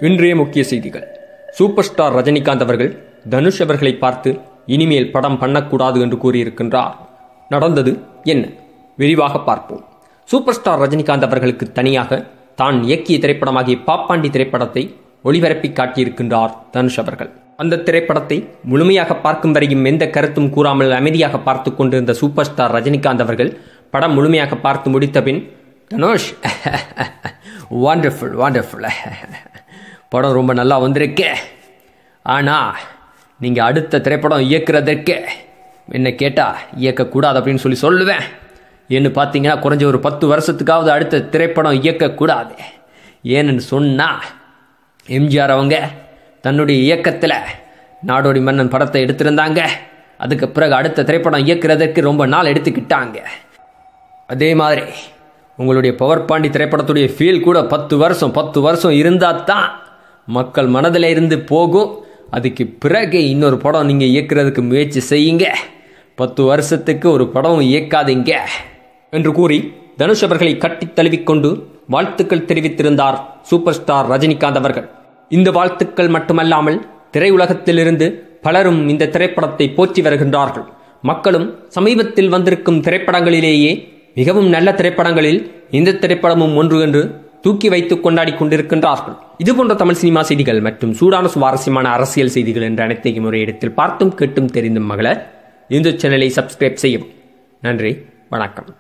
இன்றைய முக்கிய செய்திகள். சூப்பர் ஸ்டார் ரஜினிகாந்த் அவர்கள் தனுஷ் அவர்களை பார்த்து இனிமேல் படம் பண்ணக்கூடாது என்று கூறியிருக்கின்றார். நடந்தது என்ன? விரிவாக பார்ப்போம். சூப்பர் ஸ்டார் ரஜினிகாந்த் அவர்களுக்கு தனியாக தான் இயக்கிய திரைப்படமாகிய பாப்பாண்டி திரைப்படத்தை ஒளிபரப்பி காட்டியிருக்கின்றார் தனுஷ் அவர்கள். அந்த திரைப்படத்தை முழுமையாக பார்க்கும் வரையும் எந்த கருத்தும் கூறாமல் அமைதியாக பார்த்து கொண்டிருந்த சூப்பர் ஸ்டார் ரஜினிகாந்த் அவர்கள் படம் முழுமையாக பார்த்து முடித்த பின், தனுஷ் வாண்டர்ஃபுல் வாண்டர்ஃபுல், படம் ரொம்ப நல்லா வந்திருக்கே, ஆனால் நீங்கள் அடுத்த திரைப்படம் இயக்குறதற்கு என்ன கேட்டால் இயக்கக்கூடாது அப்படின்னு சொல்லுவேன். ஏன்னு பார்த்தீங்கன்னா குறைஞ்ச ஒரு 10 வருஷத்துக்காவது அடுத்த திரைப்படம் இயக்கக்கூடாது. ஏன்னு சொன்னால் எம்ஜிஆர் அவங்க தன்னுடைய இயக்கத்தில் நாடோடி மன்னன் படத்தை எடுத்திருந்தாங்க. அதுக்கு பிறகு அடுத்த திரைப்படம் இயக்குறதற்கு ரொம்ப நாள் எடுத்துக்கிட்டாங்க. அதே மாதிரி உங்களுடைய பவர் பாண்டி திரைப்படத்துடைய ஃபீல் கூட 10 வருஷம் இருந்தால் தான் மக்கள் மனதில் இருந்து போகும். அதுக்கு பிறகு இன்னொரு படம் நீங்கள் இயக்குறதுக்கு முயற்சி செய்யுங்க. 10 வருஷத்துக்கு ஒரு படம் இயக்காதீங்க என்று கூறி தனுஷ் அவர்களை கட்டி தழுவிக்கொண்டு வாழ்த்துக்கள் தெரிவித்திருந்தார் சூப்பர் ஸ்டார் ரஜினிகாந்த் அவர்கள். இந்த வாழ்த்துக்கள் மட்டுமல்லாமல் திரையுலகத்திலிருந்து பலரும் இந்த திரைப்படத்தை போற்றி வருகின்றார்கள். மக்களும் சமீபத்தில் வந்திருக்கும் திரைப்படங்களிலேயே மிகவும் நல்ல திரைப்படங்களில் இந்த திரைப்படமும் ஒன்று என்று தூக்கி வைத்து கொண்டாடி கொண்டிருக்கின்றார்கள். இதுபோன்ற தமிழ் சினிமா செய்திகள் மற்றும் சூடான சுவாரஸ்யமான அரசியல் செய்திகள் என்ற அனைத்தையும் ஒரு இடத்தில் பார்த்தும் கேட்டும் தெரிந்தும் மகள இந்த சேனலை சப்ஸ்கிரைப் செய்யவும். நன்றி, வணக்கம்.